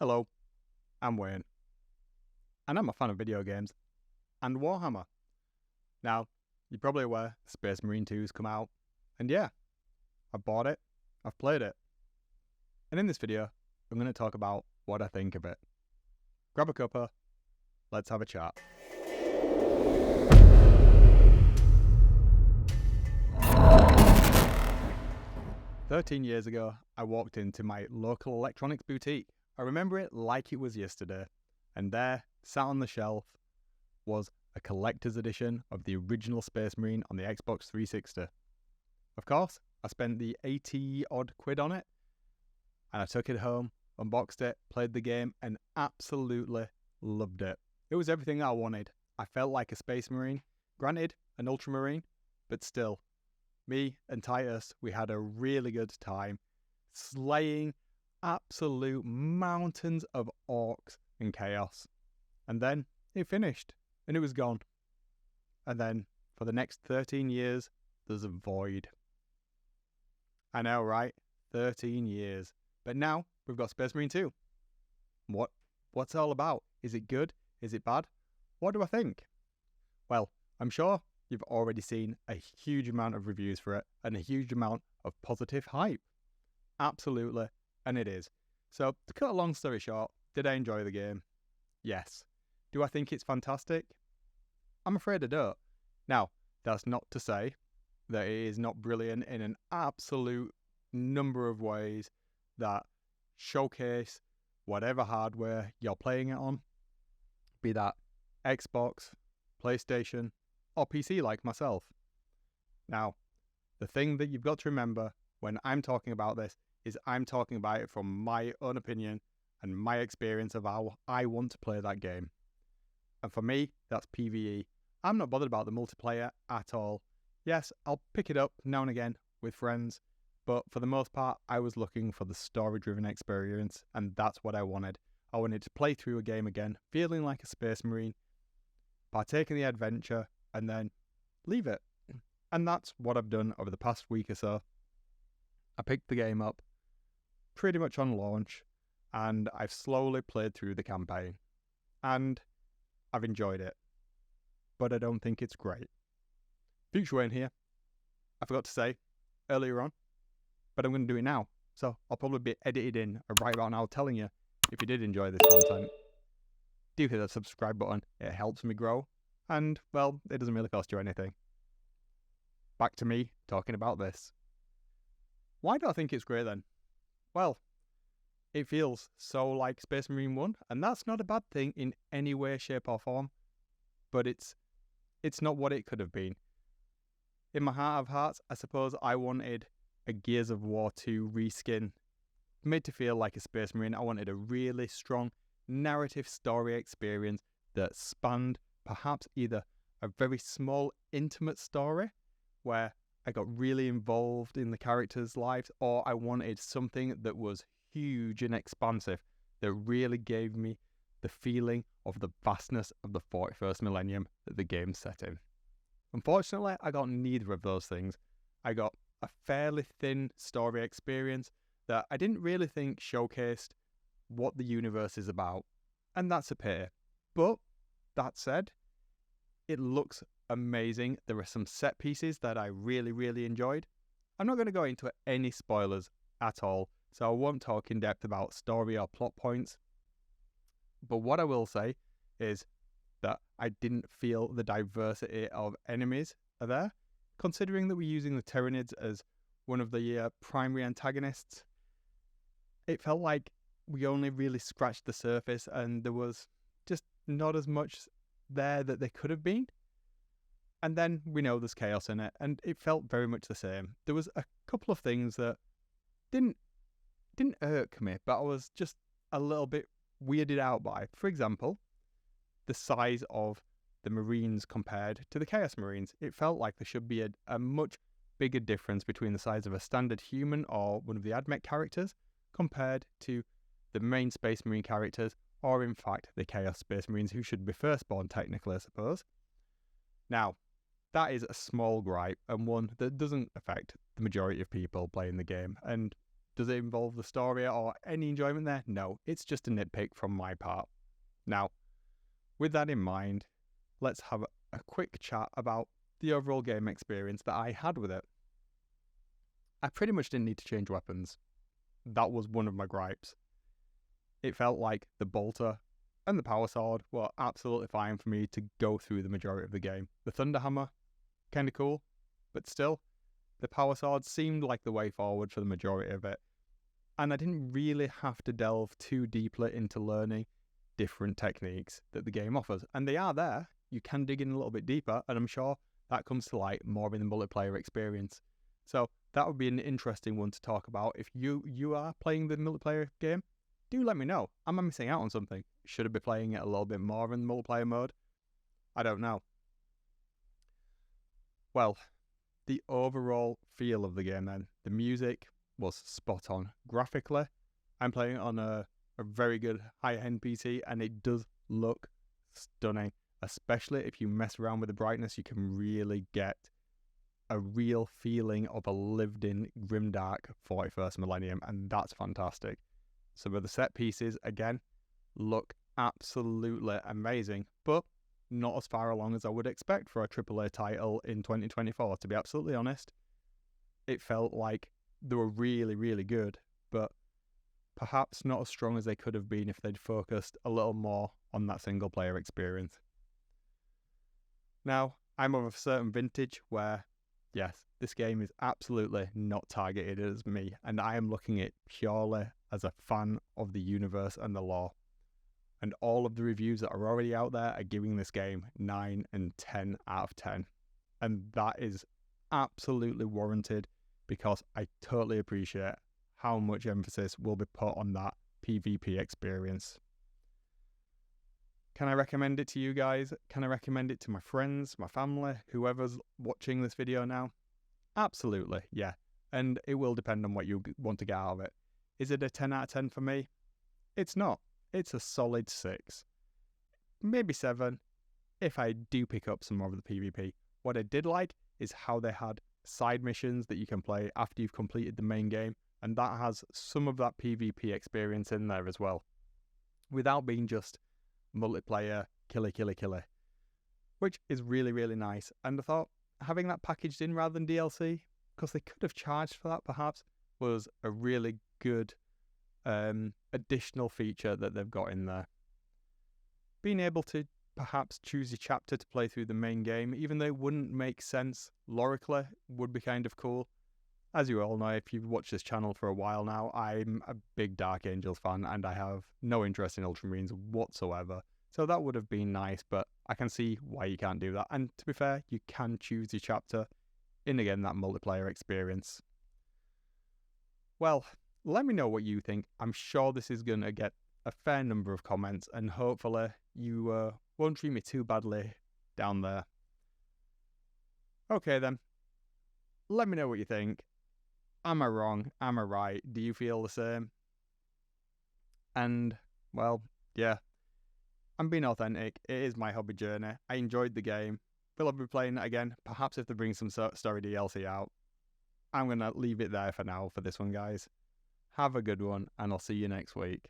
Hello, I'm Wayne, and I'm a fan of video games and Warhammer. Now, you're probably aware Space Marine 2's come out, and yeah, I've bought it, I've played it, and in this video, I'm going to talk about what I think of it. Grab a cuppa, let's have a chat. "13 years ago, I walked into my local electronics boutique. I remember it like it was yesterday, and there, sat on the shelf, was a collector's edition of the original Space Marine on the Xbox 360. Of course, I spent the 80 odd quid on it, and I took it home, unboxed it, played the game, and absolutely loved it. It was everything I wanted. I felt like a Space Marine, granted, an Ultramarine, but still. Me and Titus, we had a really good time slaying absolute mountains of orcs and chaos. And then it finished, and it was gone. And then, for the next 13 years, there's a void. I know, right? 13 years. But now, we've got Space Marine 2. What's it all about? Is it good? Is it bad? What do I think? Well, I'm sure you've already seen a huge amount of reviews for it, and a huge amount of positive hype. Absolutely, and it is. So, to cut a long story short, did I enjoy the game? Yes. Do I think it's fantastic? I'm afraid I don't. Now, that's not to say that it is not brilliant in an absolute number of ways that showcase whatever hardware you're playing it on, be that Xbox, PlayStation, or PC like myself. Now, the thing that you've got to remember when I'm talking about this is I'm talking about it from my own opinion and my experience of how I want to play that game. And for me, that's PVE. I'm not bothered about the multiplayer at all. Yes, I'll pick it up now and again with friends, but for the most part, I was looking for the story-driven experience, and that's what I wanted. I wanted to play through a game again, feeling like a Space Marine, partake in the adventure, and then leave it. And that's what I've done over the past week or so. I picked the game up pretty much on launch, and I've slowly played through the campaign. And I've enjoyed it. But I don't think it's great. Future Wayne here. I forgot to say earlier on, but I'm going to do it now. So I'll probably be edited in right about now telling you if you did enjoy this content. Do hit that subscribe button. It helps me grow. And, well, it doesn't really cost you anything. Back to me talking about this. Why do I think it's great then? Well, it feels so like Space Marine 1, and that's not a bad thing in any way, shape or form, but it's not what it could have been. In my heart of hearts, I suppose I wanted a Gears of War 2 reskin, made to feel like a Space Marine. I wanted a really strong narrative story experience that spanned perhaps either a very small, intimate story where I got really involved in the characters' lives, or I wanted something that was huge and expansive that really gave me the feeling of the vastness of the 41st millennium that the game's set in. Unfortunately, I got neither of those things. I got a fairly thin story experience that I didn't really think showcased what the universe is about, and that's a pity. But that said, it looks amazing. There are some set pieces that I really, really enjoyed. I'm not going to go into any spoilers at all, so I won't talk in depth about story or plot points. But what I will say is that I didn't feel the diversity of enemies are there. Considering that we're using the Tyranids as one of the primary antagonists, it felt like we only really scratched the surface and there was just not as much there that there could have been. And then we know there's chaos in it, and it felt very much the same. There was a couple of things that didn't irk me, but I was just a little bit weirded out by. For example, the size of the Marines compared to the Chaos Marines. It felt like there should be a much bigger difference between the size of a standard human or one of the AdMech characters compared to the main Space Marine characters, or in fact the Chaos Space Marines, who should be firstborn technically, I suppose. Now, that is a small gripe, and one that doesn't affect the majority of people playing the game, and Does it involve the story or any enjoyment there? No, it's just a nitpick from my part. Now, with that in mind, let's have a quick chat about the overall game experience that I had with it. I pretty much didn't need to change weapons. That was one of my gripes. It felt like the bolter and the power sword were absolutely fine for me to go through the majority of the game. The thunder hammer, kind of cool, but still, the power sword seemed like the way forward for the majority of it. And I didn't really have to delve too deeply into learning different techniques that the game offers. And they are there. You can dig in a little bit deeper, and I'm sure that comes to light more in the multiplayer experience. So that would be an interesting one to talk about. If you are playing the multiplayer game, do let me know. Am I missing out on something? Should I be playing it a little bit more in the multiplayer mode? I don't know. Well, the overall feel of the game then. The music was spot on. Graphically, I'm playing it on a very good high-end PC, and it does look stunning. Especially if you mess around with the brightness, you can really get a real feeling of a lived-in grimdark 41st millennium, and that's fantastic. Some of the set pieces, again, look absolutely amazing, but not as far along as I would expect for a AAA title in 2024, to be absolutely honest. It felt like they were really, really good, but perhaps not as strong as they could have been if they'd focused a little more on that single-player experience. Now, I'm of a certain vintage where, yes, this game is absolutely not targeted as me, and I am looking at it purely as a fan of the universe and the lore. And all of the reviews that are already out there are giving this game 9 and 10 out of 10. And that is absolutely warranted, because I totally appreciate how much emphasis will be put on that PvP experience. Can I recommend it to you guys? Can I recommend it to my friends, my family, whoever's watching this video now? Absolutely, yeah. And it will depend on what you want to get out of it. Is it a 10 out of 10 for me? It's not. It's a solid 6. Maybe 7 if I do pick up some more of the PvP. What I did like is how they had side missions that you can play after you've completed the main game, and that has some of that PvP experience in there as well, without being just multiplayer killy, which is really, really nice. And I thought having that packaged in rather than DLC, because they could have charged for that perhaps, was a really good additional feature that they've got in there. Being able to perhaps choose a chapter to play through the main game, even though it wouldn't make sense lorically, would be kind of cool. As you all know, if you've watched this channel for a while now, I'm a big Dark Angels fan, and I have no interest in Ultramarines whatsoever. So that would have been nice, but I can see why you can't do that. And to be fair, you can choose your chapter in, again, that multiplayer experience. Well, let me know what you think. I'm sure this is going to get a fair number of comments, and hopefully you won't treat me too badly down there. Okay then, let me know what you think. Am I wrong? Am I right? Do you feel the same? And, well, yeah, I'm being authentic. It is my hobby journey. I enjoyed the game. Will I be playing it again? Perhaps if they bring some story DLC out. I'm going to leave it there for now for this one, guys. Have a good one, and I'll see you next week.